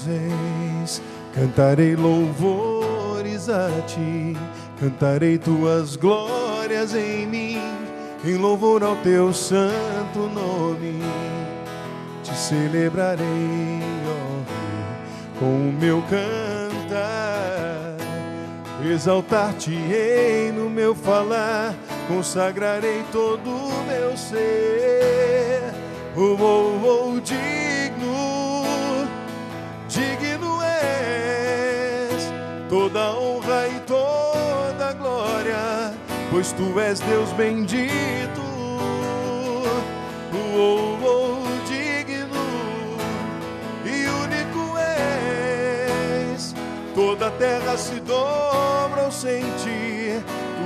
dos reis, cantarei louvores a ti, cantarei tuas glórias em mim, em louvor ao teu santo nome. Te celebrarei, ó Rei, com o meu cantar, exaltar-te-ei no meu falar, consagrarei todo o meu ser. Digno és, toda honra e toda glória, pois tu és Deus bendito. Digno e único és, toda a terra se dobra ao sentir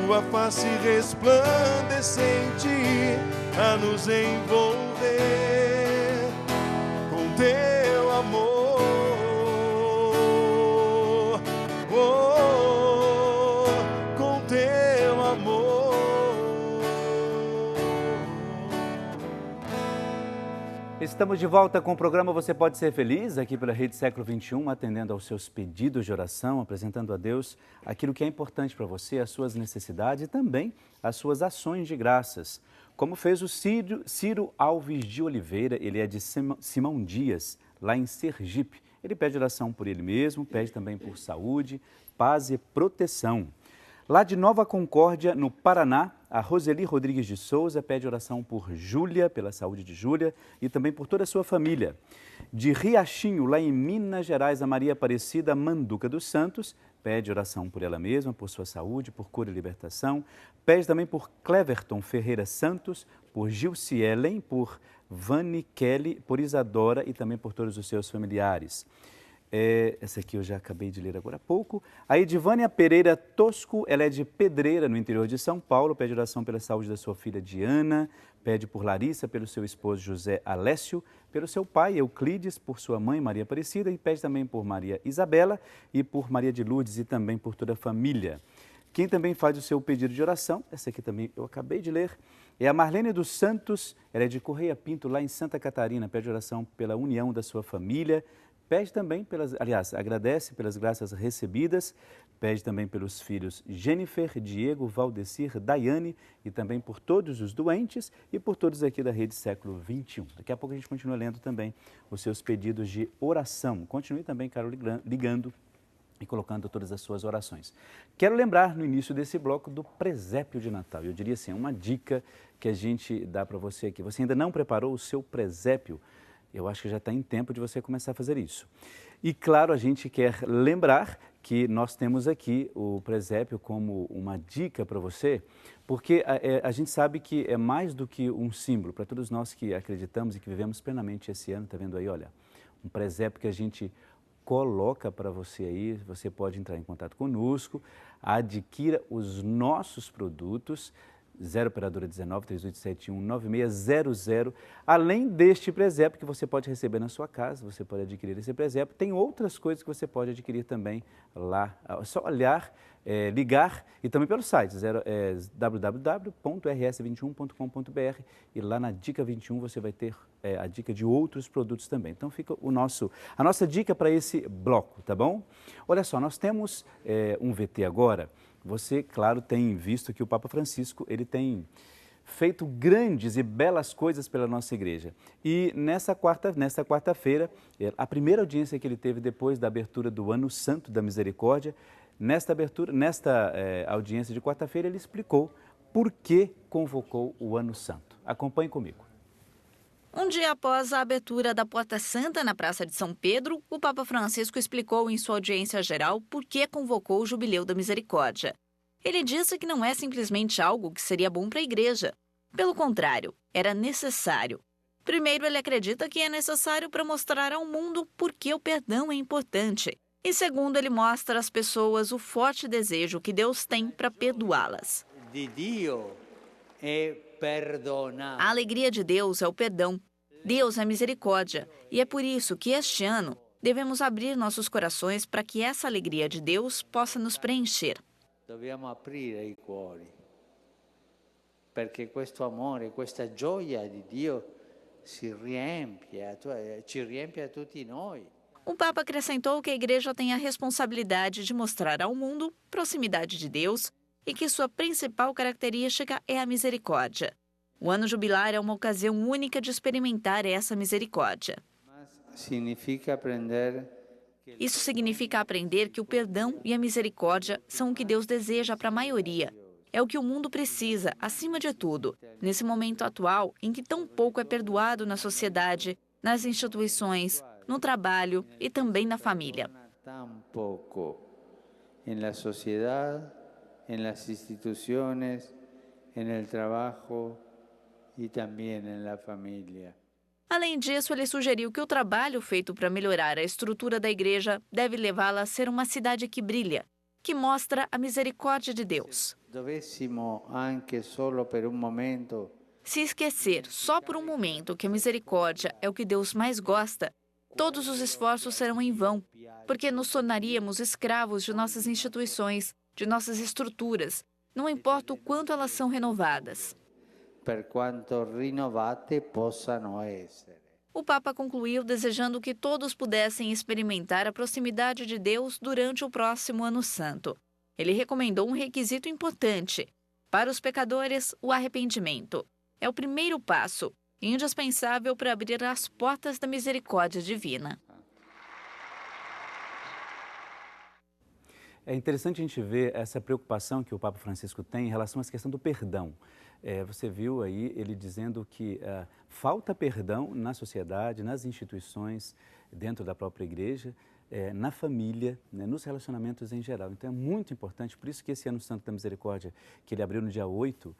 tua face resplandecente a nos envolver com teu amor, com teu amor. Estamos de volta com o programa Você Pode Ser Feliz, aqui pela Rede Século XXI, atendendo aos seus pedidos de oração, apresentando a Deus aquilo que é importante para você, as suas necessidades e também as suas ações de graças. Como fez o Ciro Alves de Oliveira, ele é de Simão Dias, lá em Sergipe. Ele pede oração por ele mesmo, pede também por saúde, paz e proteção. Lá de Nova Concórdia, no Paraná, a Roseli Rodrigues de Souza pede oração por Júlia, pela saúde de Júlia e também por toda a sua família. De Riachinho, lá em Minas Gerais, a Maria Aparecida Manduca dos Santos pede oração por ela mesma, por sua saúde, por cura e libertação. Pede também por Cleverton Ferreira Santos, por Gilcielen, por Vani Kelly, por Isadora e também por todos os seus familiares. Essa aqui eu já acabei de ler agora há pouco. A Edivânia Pereira Tosco, ela é de Pedreira, no interior de São Paulo, pede oração pela saúde da sua filha Diana, pede por Larissa, pelo seu esposo José Alessio, pelo seu pai Euclides, por sua mãe Maria Aparecida e pede também por Maria Isabela e por Maria de Lourdes e também por toda a família. Quem também faz o seu pedido de oração, essa aqui também eu acabei de ler, é a Marlene dos Santos, ela é de Correia Pinto, lá em Santa Catarina, pede oração pela união da sua família, pede também agradece pelas graças recebidas, pede também pelos filhos Jennifer, Diego, Valdecir, Daiane e também por todos os doentes e por todos aqui da Rede Século XXI. Daqui a pouco a gente continua lendo também os seus pedidos de oração. Continue também, Carol, ligando e colocando todas as suas orações. Quero lembrar no início desse bloco do presépio de Natal. Eu diria assim, uma dica que a gente dá para você aqui. Você ainda não preparou o seu presépio? Eu acho que já está em tempo de você começar a fazer isso. E claro, a gente quer lembrar que nós temos aqui o presépio como uma dica para você, porque a gente sabe que é mais do que um símbolo, para todos nós que acreditamos e que vivemos plenamente esse ano, está vendo aí, olha, um presépio que a gente coloca para você aí, você pode entrar em contato conosco, adquira os nossos produtos, 0 operadora 19 3871 9600. Além deste presépio que você pode receber na sua casa, você pode adquirir esse presépio. Tem outras coisas que você pode adquirir também lá. É só olhar, ligar e também pelo site www.rs21.com.br e lá na Dica 21 você vai ter a dica de outros produtos também. Então fica a nossa dica para esse bloco, tá bom? Olha só, nós temos um VT agora. Você, claro, tem visto que o Papa Francisco, ele tem feito grandes e belas coisas pela nossa igreja. E nesta quarta-feira, a primeira audiência que ele teve depois da abertura do Ano Santo da Misericórdia, nesta audiência de quarta-feira, ele explicou por que convocou o Ano Santo. Acompanhe comigo. Um dia após a abertura da Porta Santa na Praça de São Pedro, o Papa Francisco explicou em sua audiência geral por que convocou o Jubileu da Misericórdia. Ele disse que não é simplesmente algo que seria bom para a igreja. Pelo contrário, era necessário. Primeiro, ele acredita que é necessário para mostrar ao mundo por que o perdão é importante. E segundo, ele mostra às pessoas o forte desejo que Deus tem para perdoá-las. A alegria de Deus é o perdão. Deus é misericórdia. E é por isso que este ano devemos abrir nossos corações para que essa alegria de Deus possa nos preencher. Dobbiamo aprire i cuori, perché questo amore, questa gioia di Dio ci riempie a tutti noi. O Papa acrescentou que a Igreja tem a responsabilidade de mostrar ao mundo proximidade de Deus e que sua principal característica é a misericórdia. O ano jubilar é uma ocasião única de experimentar essa misericórdia. Isso significa aprender que o perdão e a misericórdia são o que Deus deseja para a maioria. É o que o mundo precisa, acima de tudo, nesse momento atual em que tão pouco é perdoado na sociedade, nas instituições, no trabalho e também na família. Tão pouco na sociedade, nas instituições, no trabalho e também na família. Além disso, ele sugeriu que o trabalho feito para melhorar a estrutura da igreja deve levá-la a ser uma cidade que brilha, que mostra a misericórdia de Deus. Se esquecer só por um momento que a misericórdia é o que Deus mais gosta, todos os esforços serão em vão, porque nos tornaríamos escravos de nossas instituições, de nossas estruturas, não importa o quanto elas são renovadas. Per quanto rinnovate possano essere. O Papa concluiu desejando que todos pudessem experimentar a proximidade de Deus durante o próximo Ano Santo. Ele recomendou um requisito importante. Para os pecadores, o arrependimento. É o primeiro passo, indispensável para abrir as portas da misericórdia divina. É interessante a gente ver essa preocupação que o Papa Francisco tem em relação à questão do perdão. Você viu aí ele dizendo que falta perdão na sociedade, nas instituições, dentro da própria igreja, na família, né, nos relacionamentos em geral. Então é muito importante, por isso que esse Ano Santo da Misericórdia, que ele abriu no dia 8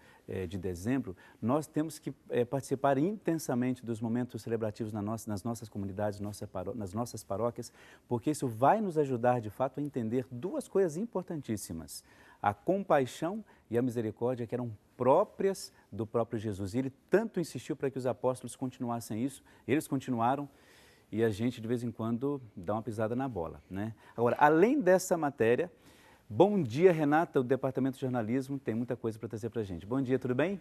de dezembro, nós temos que participar intensamente dos momentos celebrativos nas nossas comunidades, nas nossas paróquias, porque isso vai nos ajudar de fato a entender duas coisas importantíssimas: a compaixão e a misericórdia, que eram próprias do próprio Jesus. E ele tanto insistiu para que os apóstolos continuassem isso, eles continuaram, e a gente de vez em quando dá uma pisada na bola, né? Agora, além dessa matéria, bom dia, Renata, o Departamento de Jornalismo tem muita coisa para trazer para a gente. Bom dia, tudo bem?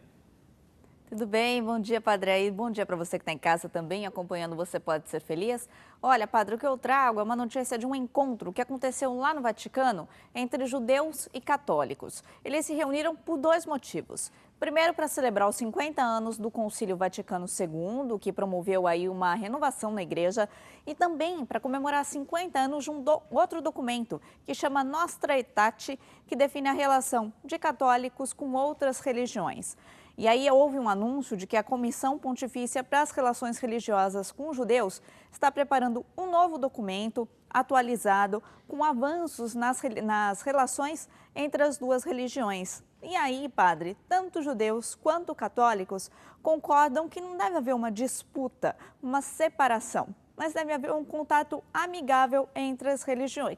Tudo bem? Bom dia, Padre Aí. Bom dia para você que está em casa também, acompanhando Você Pode Ser Feliz. Olha, Padre, o que eu trago é uma notícia de um encontro que aconteceu lá no Vaticano entre judeus e católicos. Eles se reuniram por dois motivos. Primeiro, para celebrar os 50 anos do Concílio Vaticano II, que promoveu aí uma renovação na igreja, e também para comemorar 50 anos de um outro documento que chama Nostra Aetate, que define a relação de católicos com outras religiões. E aí houve um anúncio de que a Comissão Pontifícia para as Relações Religiosas com os Judeus está preparando um novo documento atualizado com avanços nas relações entre as duas religiões. E aí, padre, tanto judeus quanto católicos concordam que não deve haver uma disputa, uma separação, mas deve haver um contato amigável entre as religiões.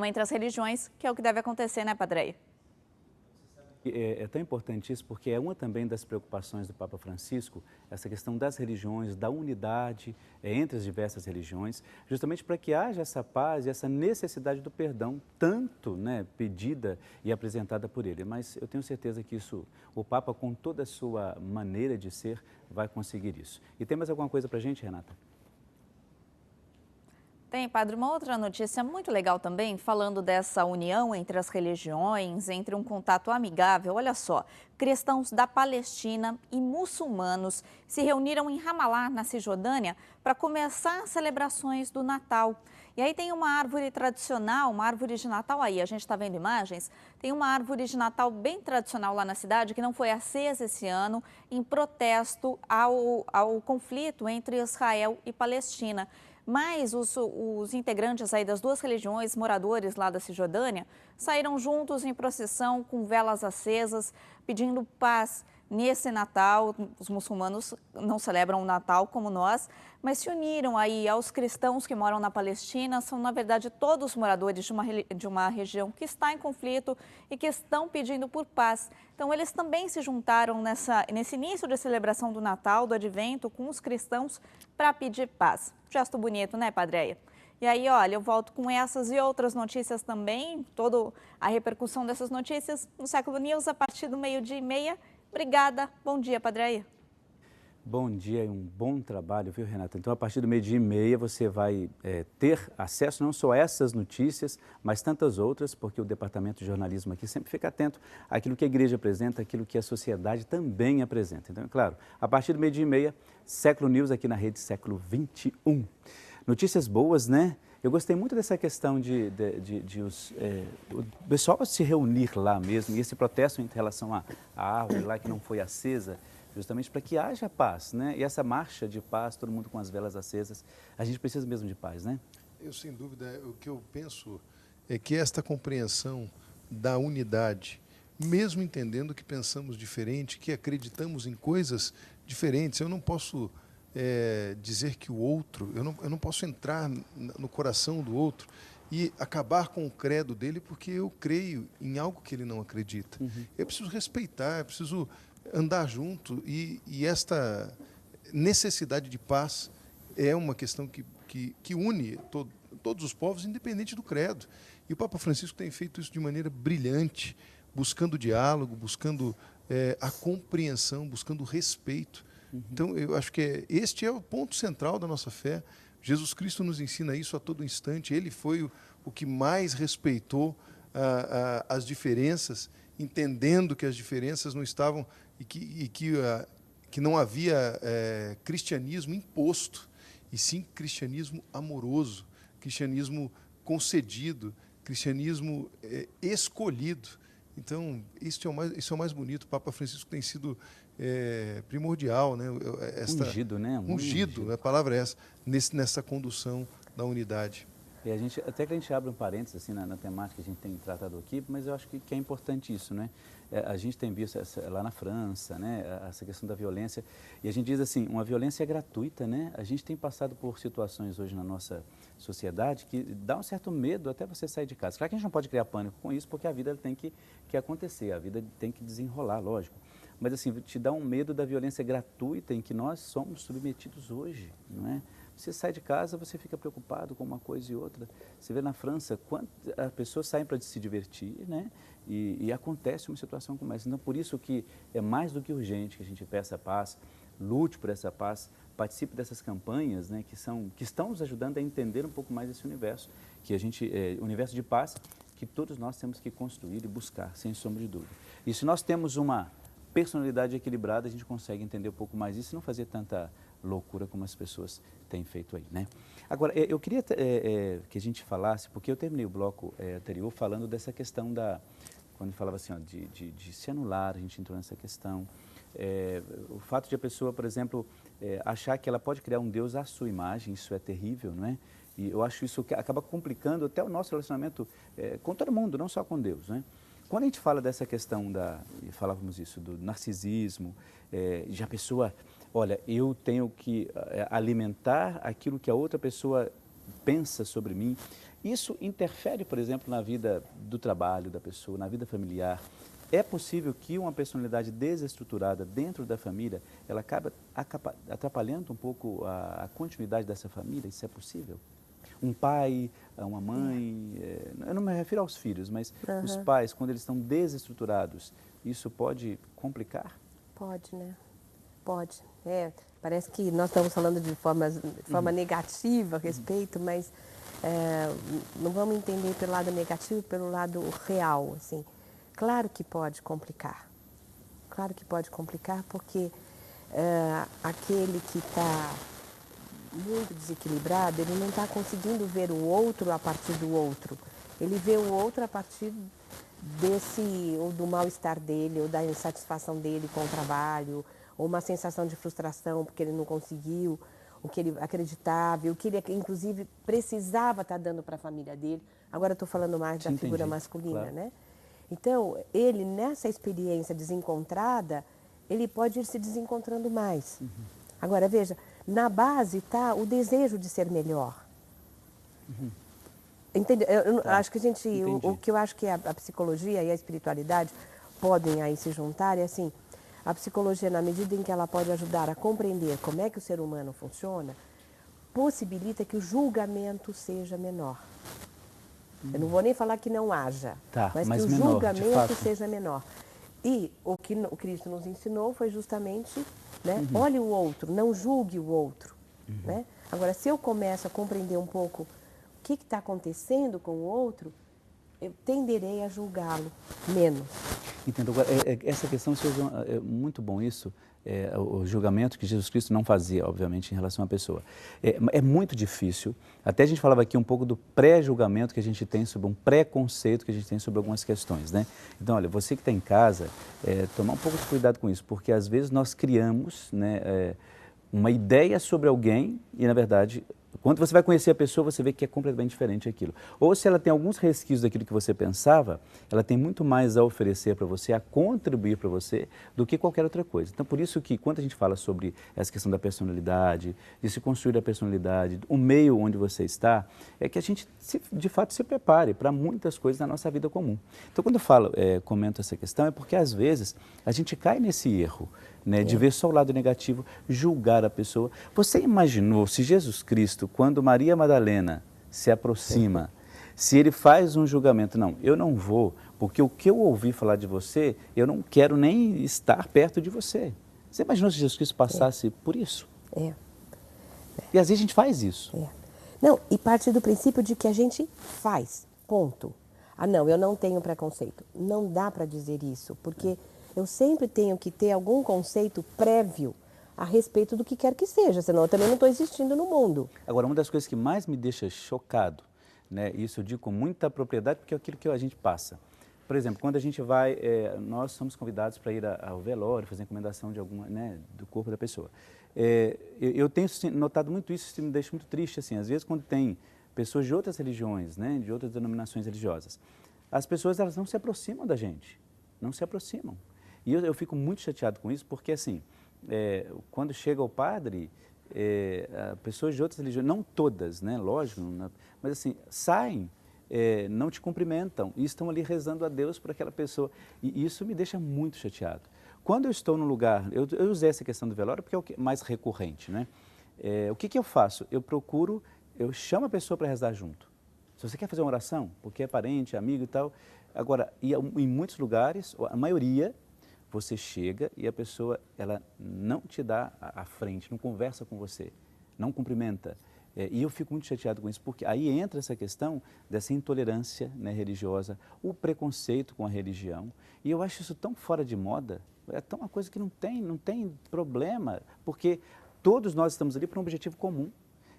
Entre as religiões, que é o que deve acontecer, né, Padre? É tão importante isso porque é uma também das preocupações do Papa Francisco, essa questão das religiões, da unidade entre as diversas religiões, justamente para que haja essa paz e essa necessidade do perdão, tanto pedida e apresentada por ele. Mas eu tenho certeza que isso, o Papa, com toda a sua maneira de ser, vai conseguir isso. E tem mais alguma coisa para a gente, Renata? Tem, padre, uma outra notícia muito legal também, falando dessa união entre as religiões, entre um contato amigável. Olha só, cristãos da Palestina e muçulmanos se reuniram em Ramallah, na Cisjordânia, para começar as celebrações do Natal. E aí tem uma árvore tradicional, uma árvore de Natal aí, a gente está vendo imagens, tem uma árvore de Natal bem tradicional lá na cidade, que não foi acesa esse ano, em protesto ao conflito entre Israel e Palestina. Mas os integrantes aí das duas religiões, moradores lá da Cisjordânia, saíram juntos em procissão com velas acesas, pedindo paz nesse Natal. Os muçulmanos não celebram o Natal como nós, mas se uniram aí aos cristãos que moram na Palestina. São, na verdade, todos moradores de uma região que está em conflito e que estão pedindo por paz. Então, eles também se juntaram nesse início de celebração do Natal, do Advento, com os cristãos para pedir paz. Gesto bonito, né, Padre? E aí, olha, eu volto com essas e outras notícias também, toda a repercussão dessas notícias no Século News a partir do 12:30. Obrigada. Bom dia, Padre. Bom dia e um bom trabalho, viu, Renata? Então, a partir do 12h30, você vai ter acesso não só a essas notícias, mas tantas outras, porque o Departamento de Jornalismo aqui sempre fica atento àquilo que a igreja apresenta, àquilo que a sociedade também apresenta. Então, é claro, a partir do 12h30, Século News aqui na Rede Século 21. Notícias boas, né? Eu gostei muito dessa questão de o pessoal se reunir lá mesmo, e esse protesto em relação à árvore lá que não foi acesa, justamente para que haja paz, né? E essa marcha de paz, todo mundo com as velas acesas, a gente precisa mesmo de paz, né? Eu, sem dúvida, o que eu penso é que esta compreensão da unidade, mesmo entendendo que pensamos diferente, que acreditamos em coisas diferentes, eu não posso dizer que o outro, eu não posso entrar no coração do outro e acabar com o credo dele porque eu creio em algo que ele não acredita. Eu preciso respeitar, eu preciso andar junto e esta necessidade de paz é uma questão que une todos os povos, independente do credo. E o Papa Francisco tem feito isso de maneira brilhante, buscando diálogo, buscando a compreensão, buscando respeito. Então, eu acho que este é o ponto central da nossa fé. Jesus Cristo nos ensina isso a todo instante. Ele foi o que mais respeitou as diferenças, entendendo que as diferenças não estavam e que não havia cristianismo imposto, e sim cristianismo amoroso, cristianismo concedido, cristianismo escolhido. Então, isso é o mais bonito. O Papa Francisco tem sido primordial, né? Ungido, né? Ungido, a palavra é essa, nessa condução da unidade. E até que a gente abre um parênteses assim, na temática que a gente tem tratado aqui, mas eu acho que é importante isso, né? A gente tem visto lá na França, né, essa questão da violência, e a gente diz assim, uma violência gratuita, né? A gente tem passado por situações hoje na nossa sociedade que dá um certo medo até você sair de casa. Claro que a gente não pode criar pânico com isso, porque a vida tem que acontecer, a vida tem que desenrolar, lógico. Mas assim, te dá um medo da violência gratuita em que nós somos submetidos hoje, não é? Você sai de casa, você fica preocupado com uma coisa e outra. Você vê na França, as pessoas saem para se divertir, né? E acontece uma situação como essa. Então, por isso que é mais do que urgente que a gente peça paz, lute por essa paz, participe dessas campanhas, né? Que estão nos ajudando a entender um pouco mais esse universo, universo de paz, que todos nós temos que construir e buscar, sem sombra de dúvida. E se nós temos uma personalidade equilibrada, a gente consegue entender um pouco mais isso e não fazer tanta loucura como as pessoas têm feito aí, né? Agora, eu queria que a gente falasse, porque eu terminei o bloco anterior falando dessa questão quando falava assim, ó, de se anular, a gente entrou nessa questão, o fato de a pessoa, por exemplo, achar que ela pode criar um Deus à sua imagem, isso é terrível, não é? E eu acho isso que acaba complicando até o nosso relacionamento com todo mundo, não só com Deus, né? Quando a gente fala dessa questão falávamos isso, do narcisismo, já a pessoa, olha, eu tenho que alimentar aquilo que a outra pessoa pensa sobre mim. Isso interfere, por exemplo, na vida do trabalho da pessoa, na vida familiar. É possível que uma personalidade desestruturada dentro da família, ela acabe atrapalhando um pouco a continuidade dessa família? Isso é possível? Um pai, uma mãe, eu não me refiro aos filhos, mas os pais, quando eles estão desestruturados, isso pode complicar? Pode, né? Pode. Parece que nós estamos falando de forma negativa a respeito, mas não vamos entender pelo lado negativo, pelo lado real, assim. Claro que pode complicar. Claro que pode complicar, porque aquele que está muito desequilibrado, ele não está conseguindo ver o outro a partir do outro. Ele vê o outro a partir ou do mal-estar dele, ou da insatisfação dele com o trabalho, ou uma sensação de frustração porque ele não conseguiu o que ele acreditava, o que ele, inclusive, precisava estar dando para a família dele. Agora eu estou falando mais da figura masculina, claro, né? Então, ele, nessa experiência desencontrada, ele pode ir se desencontrando mais. Agora, veja, na base está o desejo de ser melhor. Entende? Acho que o que eu acho que a psicologia e a espiritualidade podem aí se juntar é assim, a psicologia, na medida em que ela pode ajudar a compreender como é que o ser humano funciona, possibilita que o julgamento seja menor. Eu não vou nem falar que não haja, mas que o julgamento seja menor. E o que o Cristo nos ensinou foi justamente né? Olhe o outro, não julgue o outro, né? Agora, se eu começo a compreender um pouco o que está acontecendo com o outro, eu tenderei a julgá-lo menos. Entendo. Agora, essa questão, você usou, é muito bom isso, o julgamento que Jesus Cristo não fazia, obviamente, em relação à pessoa. É muito difícil, até a gente falava aqui um pouco do pré-julgamento que a gente tem sobre um preconceito que a gente tem sobre algumas questões, né? Então, olha, você que está em casa, tomar um pouco de cuidado com isso, porque às vezes nós criamos, né, uma ideia sobre alguém e, na verdade, quando você vai conhecer a pessoa, você vê que é completamente diferente aquilo. Ou se ela tem alguns resquícios daquilo que você pensava, ela tem muito mais a oferecer para você, a contribuir para você, do que qualquer outra coisa. Então, por isso que quando a gente fala sobre essa questão da personalidade, de se construir a personalidade, o meio onde você está, é que a gente, de fato, se prepare para muitas coisas na nossa vida comum. Então, quando eu falo, comento essa questão, é porque, às vezes, a gente cai nesse erro, né, de ver só o lado negativo, julgar a pessoa. Você imaginou se Jesus Cristo, quando Maria Madalena se aproxima, se ele faz um julgamento, não, eu não vou, porque o que eu ouvi falar de você, eu não quero nem estar perto de você. Você imaginou se Jesus Cristo passasse por isso? E às vezes a gente faz isso. Não, e parte do princípio de que a gente faz, ponto. Ah, não, eu não tenho preconceito. Não dá para dizer isso, porque eu sempre tenho que ter algum conceito prévio a respeito do que quer que seja, senão eu também não estou existindo no mundo. Agora, uma das coisas que mais me deixa chocado, né, isso eu digo com muita propriedade, porque é aquilo que a gente passa. Por exemplo, quando a gente vai, nós somos convidados para ir ao velório, fazer encomendação de alguma, né, do corpo da pessoa. Eu tenho notado muito isso me deixa muito triste, assim, às vezes quando tem pessoas de outras religiões, né, de outras denominações religiosas, as pessoas elas não se aproximam da gente, não se aproximam. E eu fico muito chateado com isso, porque assim, quando chega o padre, pessoas de outras religiões, não todas, né, lógico, mas assim, saem, não te cumprimentam e estão ali rezando a Deus por aquela pessoa. E isso me deixa muito chateado. Quando eu estou num lugar, eu usei essa questão do velório porque é o mais recorrente, né? O que eu faço? Eu chamo a pessoa para rezar junto. Se você quer fazer uma oração, porque é parente, amigo e tal, agora, em muitos lugares, a maioria, você chega e a pessoa, ela não te dá a frente, não conversa com você, não cumprimenta. E eu fico muito chateado com isso, porque aí entra essa questão dessa intolerância, né, religiosa, o preconceito com a religião. E eu acho isso tão fora de moda, é tão uma coisa que não tem problema, porque todos nós estamos ali para um objetivo comum.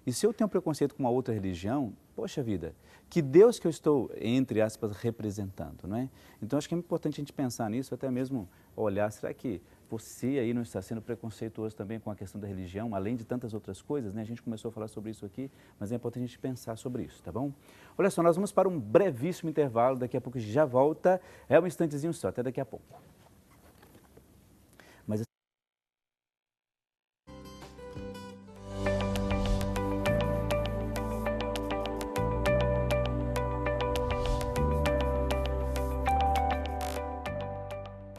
E se eu tenho preconceito com uma outra religião, poxa vida, que Deus que eu estou, entre aspas, representando, não é? Então, acho que é importante a gente pensar nisso, até mesmo olhar, será que você aí não está sendo preconceituoso também com a questão da religião, além de tantas outras coisas, né? A gente começou a falar sobre isso aqui, mas é importante a gente pensar sobre isso, tá bom? Olha só, nós vamos para um brevíssimo intervalo, daqui a pouco a gente já volta, é um instantezinho só, até daqui a pouco.